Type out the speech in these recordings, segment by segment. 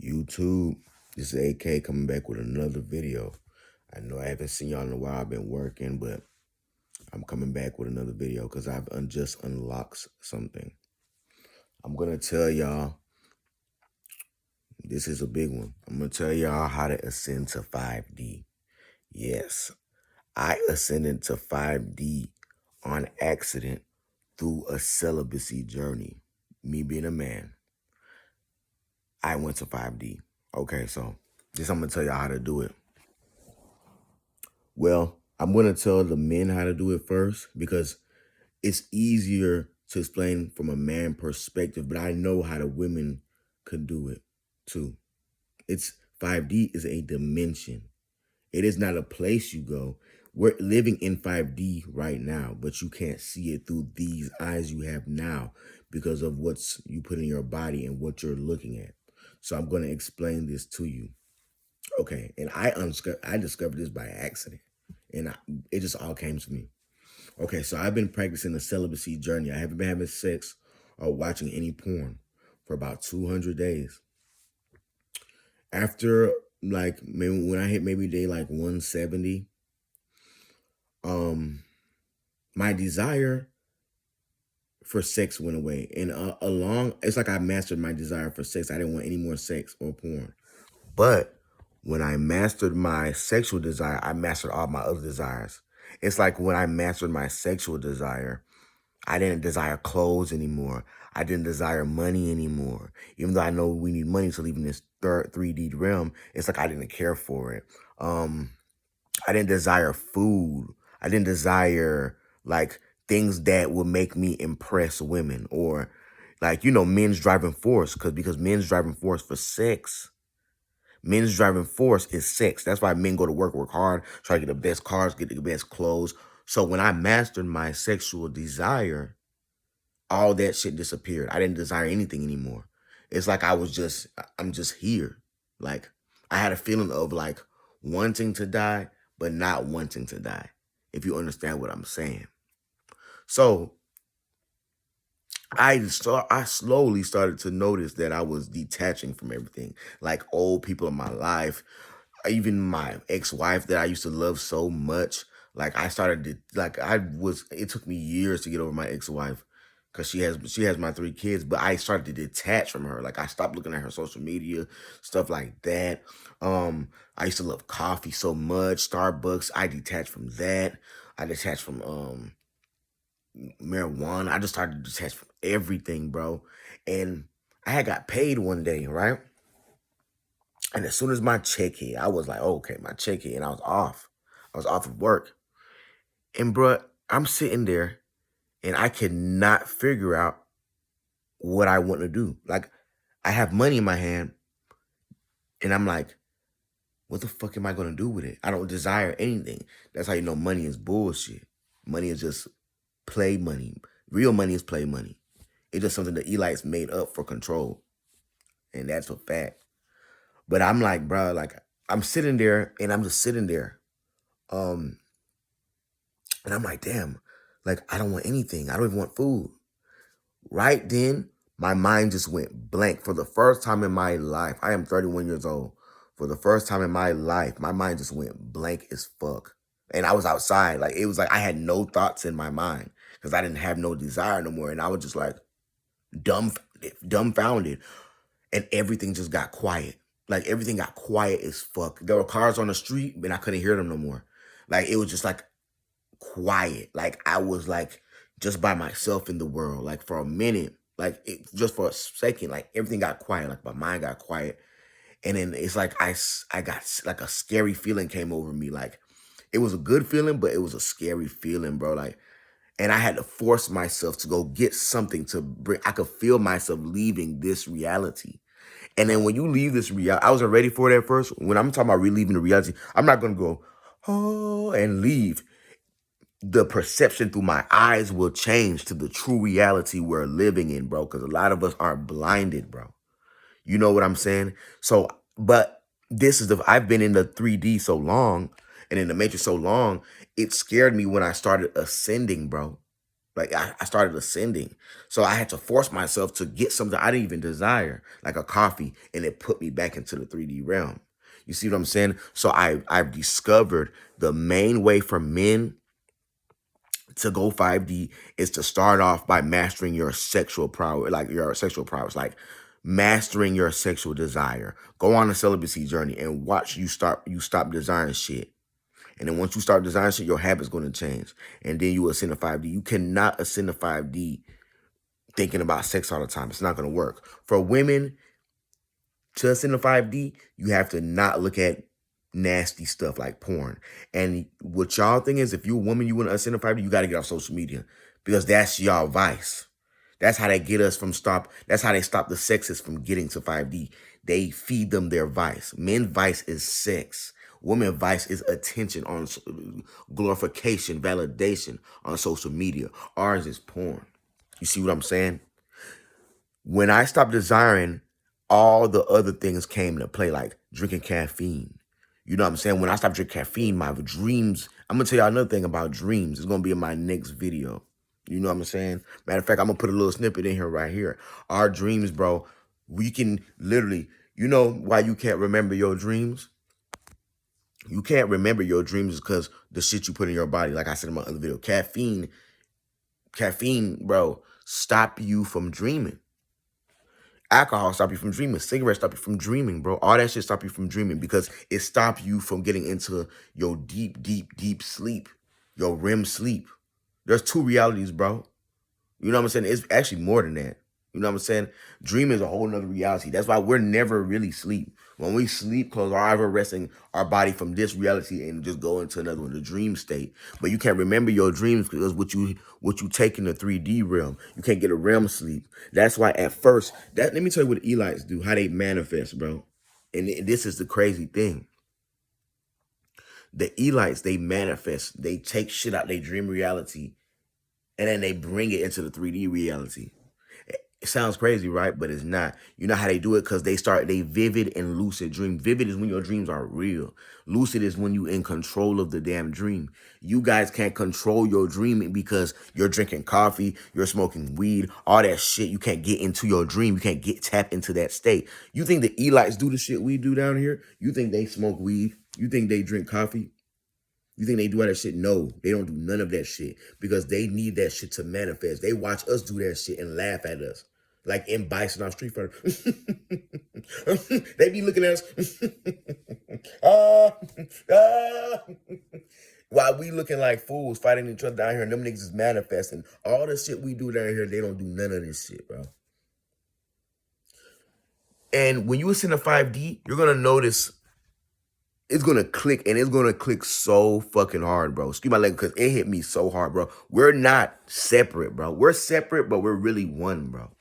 YouTube, this is AK coming back with another video. I know I haven't seen y'all in a while. I've been working, but I'm coming back with another video because I've just unlocked something. I'm going to tell y'all, this is a big one. I'm going to tell y'all how to ascend to 5D. Yes, I ascended to 5D on accident through a celibacy journey. Me being a man, I went to 5D. Okay, so this I'm going to tell y'all how to do it. Well, I'm going to tell the men how to do it first because it's easier to explain from a man perspective, but I know how the women could do it too. It's 5D is a dimension. It is not a place you go. We're living in 5D right now, but you can't see it through these eyes you have now because of what's you put in your body and what you're looking at. So I'm going to explain this to you. Okay, and I discovered this by accident, and it just all came to me. Okay, so I've been practicing the celibacy journey. I haven't been having sex or watching any porn for about 200 days. After, like, maybe when I hit maybe day like 170, my desire for sex went away. And it's like I mastered my desire for sex. I didn't want any more sex or porn. But when I mastered my sexual desire, I mastered all my other desires. It's like when I mastered my sexual desire, I didn't desire clothes anymore. I didn't desire money anymore. Even though I know we need money to live in this 3D realm, it's like I didn't care for it. I didn't desire food. I didn't desire like things that would make me impress women or like, men's driving force because men's driving force for sex. Men's driving force is sex. That's why men go to work hard, try to get the best cars, get the best clothes. So when I mastered my sexual desire, all that shit disappeared. I didn't desire anything anymore. It's like I'm just here. Like I had a feeling of like wanting to die, but not wanting to die, if you understand what I'm saying. So I slowly started to notice that I was detaching from everything, like old people in my life, even my ex-wife that I used to love so much. Like I started to, it took me years to get over my ex-wife because she has my 3 kids, but I started to detach from her. Like I stopped looking at her social media, stuff like that. I used to love coffee so much, Starbucks. I detached from that. I detached from marijuana. I just started to detach from everything, bro. And I had got paid one day, right? And as soon as my check hit, I was like, okay, my check hit, and I was off. I was off of work. And bro, I'm sitting there and I cannot figure out what I want to do. Like, I have money in my hand, and I'm like, what the fuck am I going to do with it? I don't desire anything. That's how you know money is bullshit. Money is just play money. Real money is play money. It's just something the elites made up for control. And that's a fact. But I'm like, bro, like, I'm sitting there, and I'm just sitting there. And I'm like, damn, like, I don't want anything. I don't even want food. Right then, my mind just went blank. For the first time in my life, I am 31 years old. For the first time in my life, my mind just went blank as fuck. And I was outside. Like, it was like I had no thoughts in my mind because I didn't have no desire no more. And I was just like dumbfounded. And everything just got quiet. Like, everything got quiet as fuck. There were cars on the street, and I couldn't hear them no more. Like, it was just like quiet. Like I was like just by myself in the world. Like for a minute, like just for a second, like everything got quiet. Like my mind got quiet, and then it's like I got like a scary feeling came over me. Like it was a good feeling, but it was a scary feeling, bro. Like, and I had to force myself to go get something to bring. I could feel myself leaving this reality. And then when you leave this reality, I wasn't ready for it at first. When I'm talking about relieving the reality, I'm not gonna go, oh, and leave. The perception through my eyes will change to the true reality we're living in, bro. Because a lot of us are blinded, bro. You know what I'm saying? So, but I've been in the 3D so long and in the matrix so long, it scared me when I started ascending, bro. Like I started ascending. So I had to force myself to get something I didn't even desire, like a coffee, and it put me back into the 3D realm. You see what I'm saying? So I've discovered the main way for men to go 5D is to start off by mastering your sexual prowess, like mastering your sexual desire. Go on a celibacy journey and watch you stop desiring shit. And then once you start desiring shit, your habit's going to change. And then you ascend to 5D. You cannot ascend to 5D thinking about sex all the time. It's not going to work. For women to ascend to 5D, you have to not look at nasty stuff like porn. And what y'all think is, if you're a woman, you want to ascend to 5D, you got to get off social media because that's y'all vice. That's how they get us from stop. That's how they stop the sexists from getting to 5D. They feed them their vice. Men vice is sex. Women vice is attention on glorification, validation on social media. Ours is porn. You see what I'm saying? When I stopped desiring, all the other things came into play, like drinking caffeine. You know what I'm saying? When I stopped drinking caffeine, my dreams, I'm going to tell y'all another thing about dreams. It's going to be in my next video. You know what I'm saying? Matter of fact, I'm going to put a little snippet in here right here. Our dreams, bro, we can literally, you know why you can't remember your dreams? You can't remember your dreams because the shit you put in your body, like I said in my other video, caffeine, bro, stop you from dreaming. Alcohol stop you from dreaming. Cigarettes stop you from dreaming, bro. All that shit stop you from dreaming because it stops you from getting into your deep, deep, deep sleep, your REM sleep. There's two realities, bro. You know what I'm saying? It's actually more than that. You know what I'm saying? Dream is a whole nother reality. That's why we're never really sleep. When we sleep, close our eyes, we're resting our body from this reality and just go into another one, the dream state. But you can't remember your dreams because what you take in the 3D realm. You can't get a REM sleep. That's why at first, let me tell you what Elites do, how they manifest, bro. And this is the crazy thing. The Elites, they manifest. They take shit out their dream reality and then they bring it into the 3D reality. It sounds crazy, right? But it's not. You know how they do it? Because they vivid and lucid dream. Vivid is when your dreams are real. Lucid is when you're in control of the damn dream. You guys can't control your dreaming because you're drinking coffee, you're smoking weed, all that shit. You can't get into your dream. You can't tap into that state. You think the Elites do the shit we do down here? You think they smoke weed? You think they drink coffee? You think they do all that shit? No, they don't do none of that shit because they need that shit to manifest. They watch us do that shit and laugh at us. Like in Bison on Street Fighter. They be looking at us. While we looking like fools fighting each other down here and them niggas is manifesting. All the shit we do down here, they don't do none of this shit, bro. And when you ascend to 5D, you're going to notice it's going to click, and it's going to click so fucking hard, bro. Excuse my language, because it hit me so hard, bro. We're not separate, bro. We're separate, but we're really one, bro.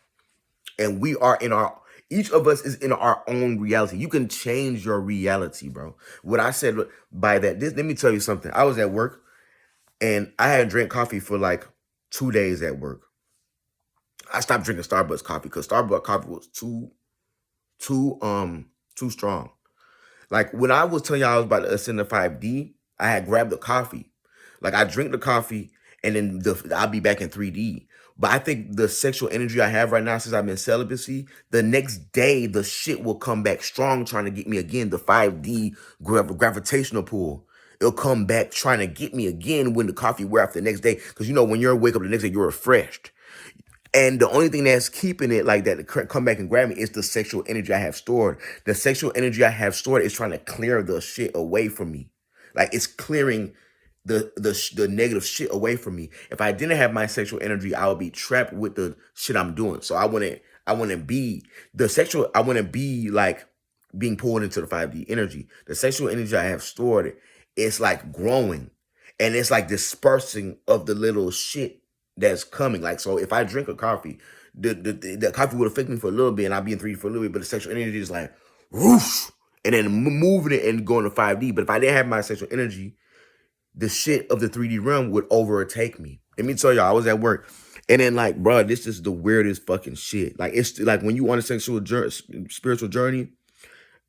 And we are each of us is in our own reality. You can change your reality, bro. What I said by that, let me tell you something. I was at work, and I hadn't drank coffee for like 2 days at work. I stopped drinking Starbucks coffee because Starbucks coffee was too strong. Like when I was telling y'all I was about to ascend to 5D, I had grabbed the coffee. Like I drink the coffee and then I'll be back in 3D. But I think the sexual energy I have right now since I'm in celibacy, the next day the shit will come back strong trying to get me again, the 5D gravitational pull. It'll come back trying to get me again when the coffee wear off the next day. Because you know when you're wake up the next day, you're refreshed. And the only thing that's keeping it like that to come back and grab me is the sexual energy I have stored. The sexual energy I have stored is trying to clear the shit away from me. Like it's clearing the negative shit away from me. If I didn't have my sexual energy, I would be trapped with the shit I'm doing. So I wouldn't be like being pulled into the 5D energy. The sexual energy I have stored, it's like growing. And it's like dispersing of the little shit that's coming. Like, so if I drink a coffee, the coffee would affect me for a little bit and I'll be in 3D for a little bit, but the sexual energy is like, whoosh, and then moving it and going to 5D. But if I didn't have my sexual energy, the shit of the 3D realm would overtake me. Let me tell y'all, I was at work. And then like, bro, this is the weirdest fucking shit. Like, it's like when you on a spiritual journey,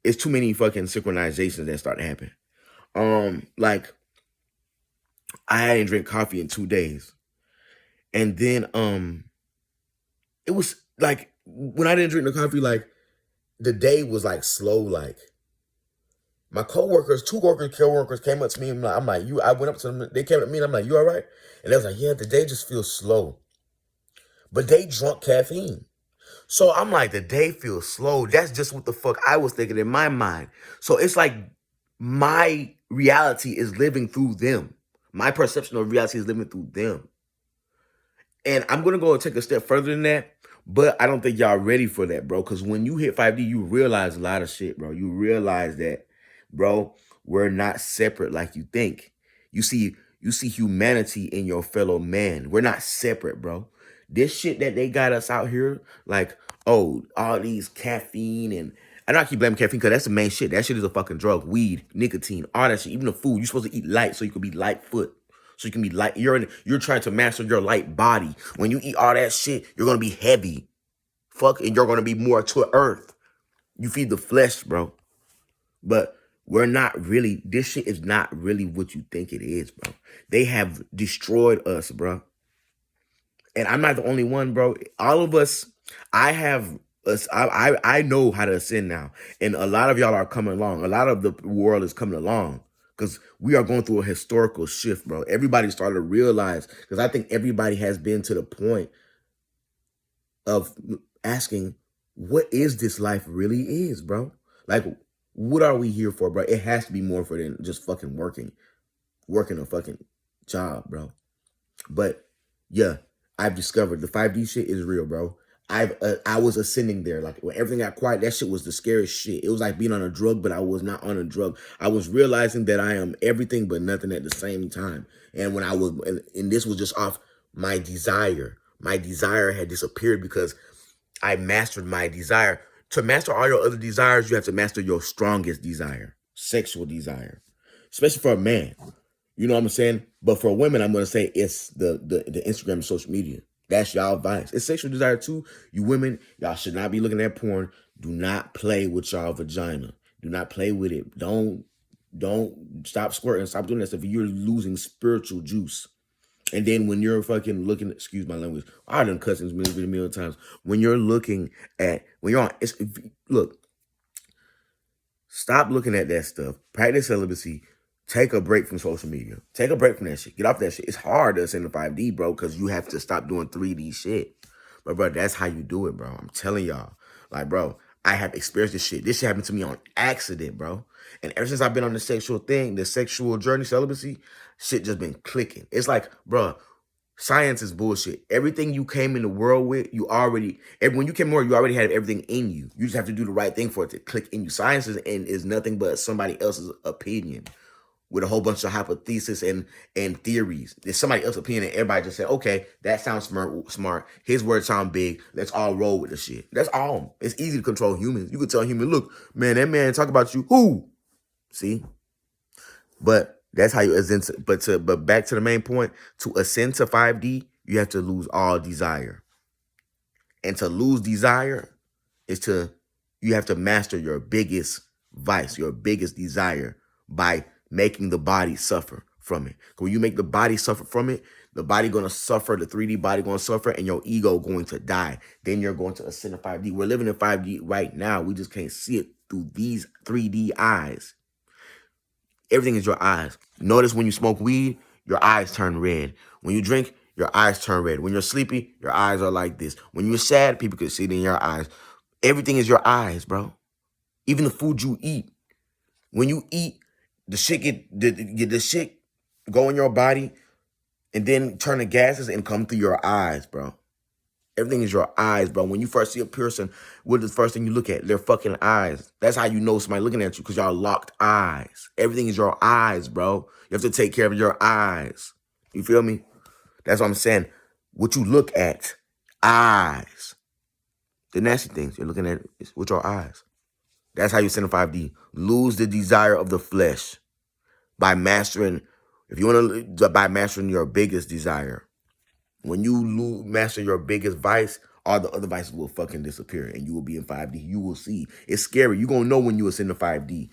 it's too many fucking synchronizations that start to happen. Like, I hadn't drink coffee in 2 days. And then it was like when I didn't drink the coffee, like the day was like slow. Like my coworkers, two coworkers came up to me and I'm like, you. I went up to them. They came up to me and I'm like, you all right? And they was like, yeah, the day just feels slow. But they drunk caffeine. So I'm like, the day feels slow. That's just what the fuck I was thinking in my mind. So it's like my reality is living through them. My perception of reality is living through them. And I'm gonna go and take a step further than that, but I don't think y'all ready for that, bro. Because when you hit 5D, you realize a lot of shit, bro. You realize that, bro, we're not separate like you think. You see humanity in your fellow man. We're not separate, bro. This shit that they got us out here, like, oh, all these caffeine and I know I keep blaming caffeine because that's the main shit. That shit is a fucking drug. Weed, nicotine, all that shit. Even the food. You're supposed to eat light so you can be light foot. So you can be light. You're trying to master your light body. When you eat all that shit, you're gonna be heavy. Fuck, and you're gonna be more to earth. You feed the flesh, bro. But we're not really. This shit is not really what you think it is, bro. They have destroyed us, bro. And I'm not the only one, bro. All of us. I have us. I know how to ascend now, and a lot of y'all are coming along. A lot of the world is coming along. Because we are going through a historical shift, bro. Everybody started to realize, because I think everybody has been to the point of asking, what is this life really is, bro? Like, what are we here for, bro? It has to be more for than just fucking working a fucking job, bro. But yeah, I've discovered the 5D shit is real, bro. I was ascending there. Like when everything got quiet, that shit was the scariest shit. It was like being on a drug, but I was not on a drug. I was realizing that I am everything but nothing at the same time. And when I was, and this was just off my desire. My desire had disappeared because I mastered my desire. To master all your other desires, you have to master your strongest desire, sexual desire, especially for a man. You know what I'm saying? But for women, I'm gonna say it's the Instagram and social media. That's y'all advice. It's sexual desire too. You women, y'all should not be looking at porn. Do not play with y'all vagina. Do not play with it. Don't stop squirting. Stop doing that stuff. You're losing spiritual juice. And then when you're fucking looking, excuse my language, I done cussing a million times. When you're looking at, when you're on, look, stop looking at that stuff. Practice celibacy. Take a break from social media. Take a break from that shit. Get off that shit. It's hard to ascend to 5D, bro, because you have to stop doing 3D shit. But, bro, that's how you do it, bro. I'm telling y'all. Like, bro, I have experienced this shit. This shit happened to me on accident, bro. And ever since I've been on the sexual thing, the sexual journey, celibacy, shit just been clicking. It's like, bro, science is bullshit. Everything you came in the world with, when you came more, you already had everything in you. You just have to do the right thing for it to click in you. Science is nothing but somebody else's opinion with a whole bunch of hypotheses and theories. There's somebody else's opinion and everybody just said, okay, that sounds smart. His words sound big. Let's all roll with the shit. That's all. It's easy to control humans. You could tell a human, look, man, that man talk about you. Who? See? But that's how you ascend. But back to the main point, to ascend to 5D, you have to lose all desire. And to lose desire is you have to master your biggest vice, your biggest desire by making the body suffer from it. When you make the body suffer from it, the body going to suffer, the 3D body going to suffer, and your ego going to die. Then you're going to ascend to 5D. We're living in 5D right now. We just can't see it through these 3D eyes. Everything is your eyes. Notice when you smoke weed, your eyes turn red. When you drink, your eyes turn red. When you're sleepy, your eyes are like this. When you're sad, people can see it in your eyes. Everything is your eyes, bro. Even the food you eat. When you eat, the shit the shit go in your body and then turn the gases and come through your eyes, bro. Everything is your eyes, bro. When you first see a person, what is the first thing you look at? Their fucking eyes. That's how you know somebody looking at you, because y'all locked eyes. Everything is your eyes, bro. You have to take care of your eyes. You feel me? That's what I'm saying. What you look at, eyes. The nasty things you're looking at is with your eyes. That's how you ascend to 5D. Lose the desire of the flesh by mastering, by mastering your biggest desire. When you master your biggest vice, all the other vices will fucking disappear and you will be in 5D. You will see. It's scary. You're going to know when you ascend to 5D.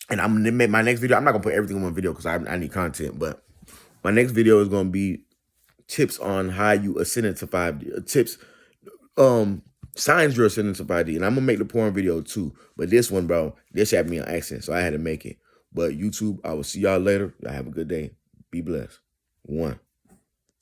And I'm going to make my next video. I'm not going to put everything in one video because I need content. But my next video is going to be tips on how you ascended to 5D, tips, signs you're ascending to 5D. And I'm gonna make the porn video too. But this one, bro, this had me on accident, so I had to make it. But YouTube, I will see y'all later. Y'all have a good day. Be blessed. One.